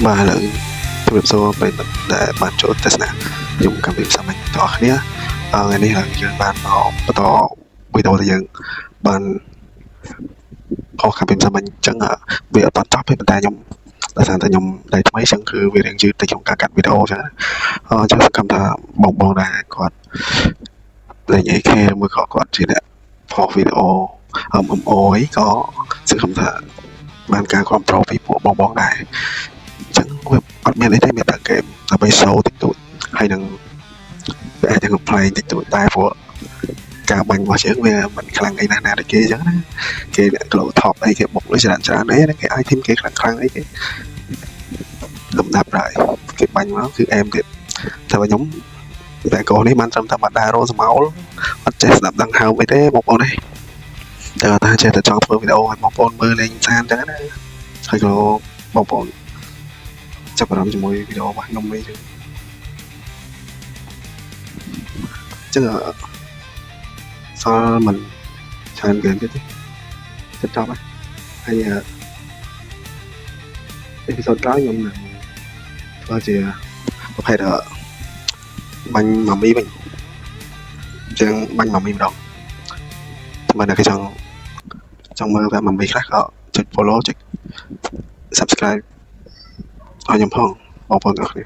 បាទឥឡូវជំរាបសួរប្រិយមិត្តដែលបានចូលទស្សនាខ្ញុំកម្មវិធីសាមញ្ញទាំងអស់គ្នាថ្ងៃនេះយើងបានមកបន្តវីដេអូដែលយើងបានខុសកម្មវិធីសាមញ្ញអញ្ចឹងវាអត់តបទេប៉ុន្តែខ្ញុំដោយសារតែខ្ញុំដៃថ្មីអញ្ចឹងគឺវារៀងយឺតទៅក្នុងការកាត់វីដេអូអញ្ចឹងសង្ឃឹមថាបងដែលគាត់លេង AK ឬមួយក៏គាត់ជាអ្នកផុសវីដេអូMMO អីក៏សង្ឃឹមថាបានការគ្រប់គ្រងពីពួកបងដែរចឹងវាអត់មានអីទេមានតែហ្គេមដើម្បី show តិចតួចហើយនឹងវាអាចនឹង play តិចតួចតែព្រោះការបាញ់របស់យើងវាមិនខ្លាំងអីណាស់ណាដូចគេចឹងណាគេអ្នក glow top អីគេបុកលើច្រើនអីគេ item គេខ្លាំងអីគេលំដាប់ដែរគេបាញ់មកគឺអែមទៀតតែខ្ញុំតែកូននេះបានត្រឹមតែមកដើររោសមោលអត់ចេះស្ដាប់ដឹងហើមអីទេបងប្អូននេះតែថាចេះតែចង់ធ្វើវីដេអូឲ្យបងប្អូនមើលលេងសានចឹងណាហើយក៏បងប្អូនចាប់អារម្មណ៍ជាមួយវីដេអូរបស់ខ្ញុំអីចឹងសល់មិនច្រើនហ្គេមទៀតទេចិត្តចប់ហើយអេពីសូតក្រោយខ្ញុំនឹងធ្វើជាប្រភេទបាញ់ម៉ាមីវិញអញ្ចឹងបាញ់ម៉ាមីម្ដងតែតែគេចង់មើលแบบម៉ាមីខ្លះក៏ចុច follow ចុច subscribe ឲ្យខ្ញុំផងបងប្អូនទាំងអស់គ្នា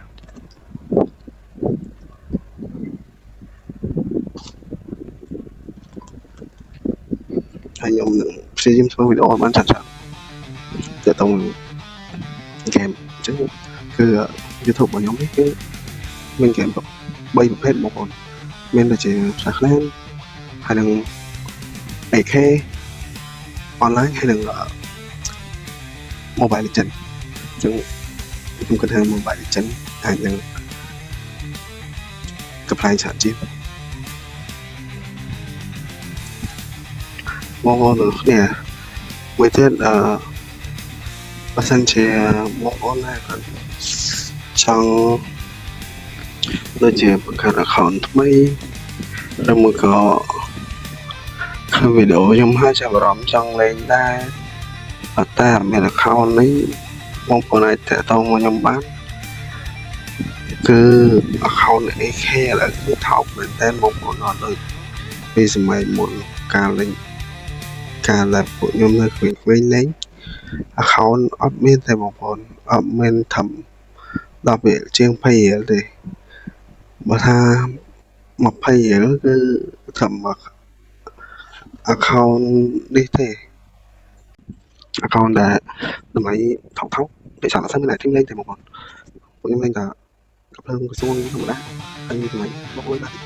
ហើយខ្ញុំនឹងព្យាយាមធ្វើវីដេអូបានច្រើនតែតោះហ្គេមអញ្ចឹងគឺ YouTube របស់ខ្ញុំនេះគឺមានហ្គេម3ប្រភេទបងប្អូនមានដូចជាផ្សារក្លែនហើយនឹង AK online ហើយនឹង Mobile Legends អញ្ចឹងខ្ញុំគិតថា Mobile Legends អាចនឹងកំប្លែងច្រើនជាងបងប្អូនទាំងគ្នាមួយទៀតបើសិនជាបងប្អូនណាគាត់ចង់ដូចជាបង្កើត account ថ្មីឬមួយក៏ឃើញវីដេអូខ្ញុំហើយចាប់អារម្មណ៍ចង់លេងដែរតែមាន account នេះបងប្អូនអាចតាក់ទងមកខ្ញុំបានគឺ account AK ឥឡូវគឺថោកមែនតើបងប្អូនអត់ដូចពីសម័យមុនការលេងការដែលពួកខ្ញុំនៅក្មេងៗលេង account អត់មានទេបងប្អូនអត់មានធំ10រៀលជាង20រៀលទេបើថា20រៀលគឺធំ account នេះទេ account ដែលតម្លៃថោកពេលច្រើនអត់ស្មានអ្នកធីមលេងទេបងប្អូនពួកខ្ញុំលេងតែកាប់ភ្លើងក្រសួងធម្មតាហើយតម្លៃបងប្អូនដាក់ទី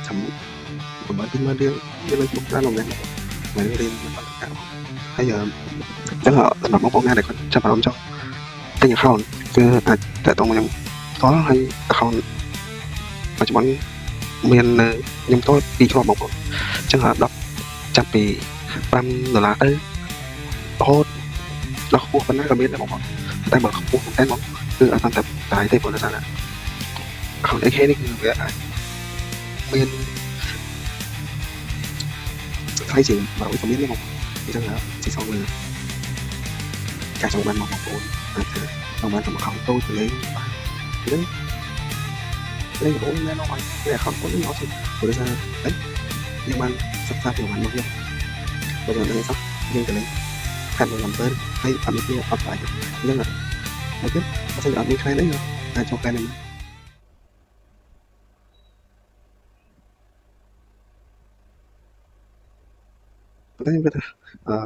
ចាំបើទីមើលរឿងវាលេងបុកច្រើនមែនមិនរៀនបន្តការហើយចឹងសម្រាប់បងប្អូនណាដែលគាត់ចាប់អារម្មណ៍ចង់ទិញ account គឺអាចតាក់ទងមកខ្ញុំផ្ទាល់ហើយ account បច្ចុប្បន្នមានខ្ញុំផ្ទាល់2គ្រាប់បងប្អូនចឹង10ចាប់ពី$5ទៅរហូតដល់ខ្ពស់ប៉ុណ្ណាក៏មានដែរបងប្អូនតែបើខ្ពស់តែមកគឺអត់តាមតែតាយទេបងប្អូនថាaccount AK នេះគឺវាអាចមានថ្លៃជាង100ក៏មានដែរបងអញ្ចឹងទីសងលើការចង់បានមកបងប្អូនអាចថាចង់បានតែ account តូចទៅលេងបានហ្នឹងលេងបងប្អូនមែនអត់តែ account តូចនេះអត់ទេព្រោះថាយើងបានសិក្សាពីបានមកយើងបើយើងដឹងសោះយើងទៅលេងខាត់7ហើយអត់មានអត់បាយអញ្ចឹងហើយទៀតបើសិនអត់មានខ្លែងអីអាចចូលខ្លែងហ្នឹង ប៉ុន្តែខ្ញុំគិតថា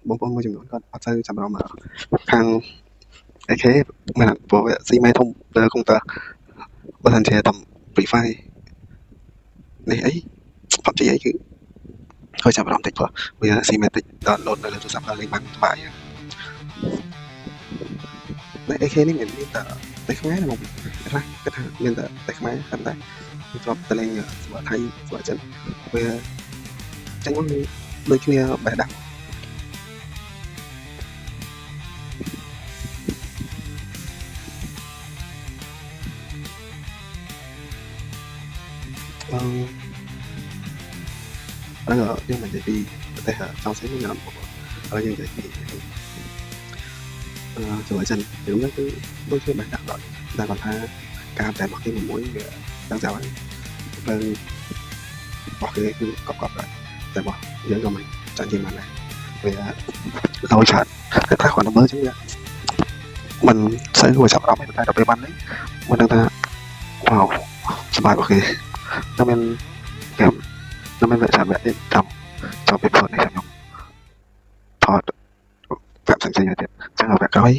បងប្អូនមួយចំនួនគាត់អត់សូវចាប់អារម្មណ៍ខាង AK មិនព្រោះវាស៊ីម៉ែធំលើកុំព្យូទ័របើមិនជាតាម Free Fire នេះអី PUBG អីគឺhơiចាប់អារម្មណ៍តិចព្រោះវាស៊ីម៉ែតិច download នៅលើទូរស័ព្ទលេងបានច្បាស់យ៉ាងតែ AK នេះមានតែខ្មែរណាបងខ្លះគាត់ថាមានតែខ្មែរតែធ្លាប់តែលេងស្វ័យថៃស្វ័យចិនវាចឹងមកដូចគ្នាបេះដាក់យើងមិននិយាយពីប្រទេសចង់ស្អីមួយណាបងហើយយើងនិយាយពីស្វ័យចិនរឿងហ្នឹងគឺដូចគ្នាបេះដាក់ដល់តែគាត់ថាការតែរបស់គេមួយវាដឹងចាំហើយបើរបស់គេគឺកប់ដែរតែរបស់យើងក៏មិនចាញ់ជាងបានដែរវាឲ្យឆាតតែខ្លះគាត់មើលចឹងវាมันស្អីក៏ចាប់អារម្មណ៍តែដល់ពេលបាននេះមិនដឹងថាវ៉ាវស្បាយអូខេតែមានគេតែមានវាឆាតវានេះចាំពេលផុតនេះខ្ញុំថតវាក់ផ្សេងៗទៀតចឹងវាក់ក្រោយ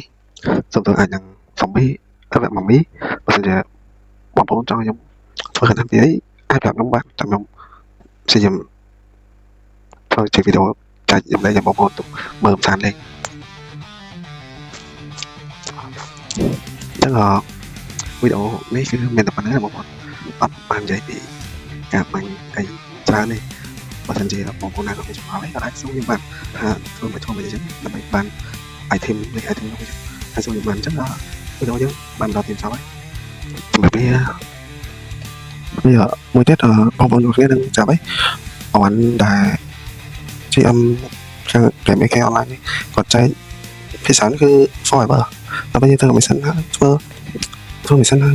សុំទៅអាចនឹងសំប៊ីទៅវាក់ម៉ាមីបើមិនជាបងប្អូនចង់ខ្ញុំធ្វើខាងទីអីអាចប្រាប់ខ្ញុំបានតែខ្ញុំព្យាយាមធ្វើជាវីដេអូចាច់ខ្ញុំលេងឲ្យបងប្អូនទៅមើលមិនខានលេងចឹងវីដេអូនេះគឺមានតែប៉ុណ្្នឹងបងប្អូនអត់បាននិយាយពីការបាញ់អីច្រើនទេបើមិនជាបងប្អូនណាក៏មានចំណាប់អីក៏អាចសួរខ្ញុំបានថាធ្វើមិនធំអីចឹងដើម្បីបាន item នេះ item នោះហើយសួរខ្ញុំបានចឹងវីដេអូយើងបានដល់ទីចប់ហើយសម្រាប់វាមួយទៀតបងប្អូនគ្នានឹងចាប់ហើយអនដែល GM ខាង Game AK Online នេះគាត់ចែកភាសាគឺ forever តែបើយើងធ្វើ mission ណាធ្វើ mission ណា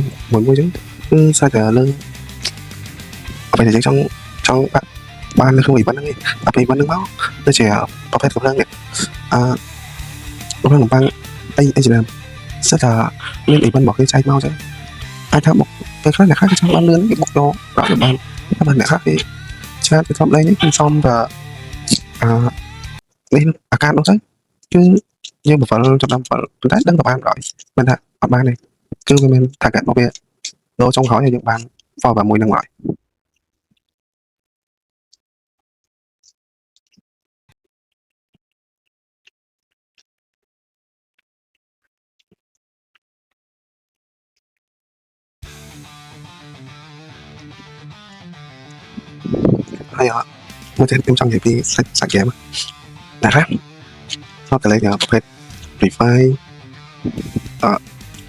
មួយចឹងគឺសាច់តែលើអ្វីដែលយើងចង់បាននៅក្នុង event ហ្នឹងឯងតែពេល event ហ្នឹងមកដូចជាប្រភេទកំភ្លើងនេះកំភ្លើងកំបាំងអីច្រើនសិតថាមាន event របស់គេចែកមកចឹងអាចថាបុកពេលខ្លះអ្នកខ្លះគេចង់បានលឿនគេបុកយកដល់បានតែបើអ្នកខ្លះគេច្រើនគេធ្លាប់លេងនេះគឺសុំតែនេះអាការនោះទៅគឺយើងបង្វិលចំណាំបង្វិលតែដឹងតែបានដល់មិនថាអត់បានទេគឺវាមាន target របស់វាដល់ចុងក្រោយយើងបាន follow មួយនឹងមកហើយមួយទៀតខ្ញុំចង់និយាយពីសាច់ game ណាស់ធ្លាប់តែលេងប្រភេទ Free Fire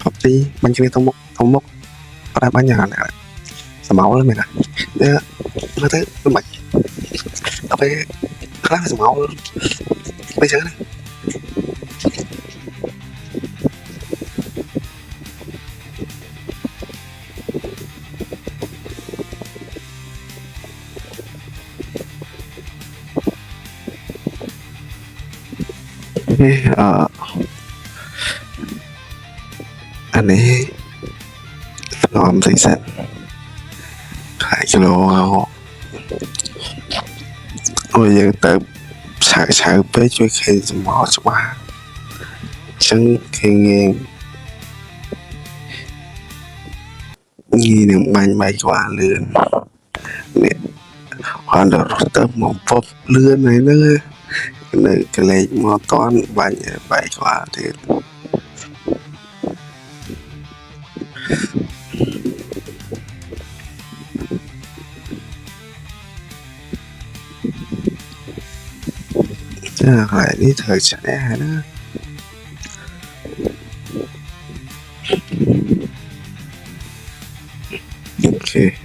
PUBG បាញ់គ្នាទៅមុខអត់ដែរបាញ់យ៉ាងណាសមោលមែនទេមើលទៅមិនដល់ពេលខ្លះសមោលពេលចឹងណាអានេះស្នំស្អីសិនខែគីឡូអូយើងទៅឆៅពេកជួយគេសមោលច្បាស់ចឹងគេងាយនឹងបាញ់បាយក្បាលលឿននេះអត់ដល់ទៅមកពប់លឿនហើយហ្នឹងនៅកលេចមកតន់បាញ់បាយក្បាលទៀតចាហើយនេះត្រូវឆ្នះណាអូខេ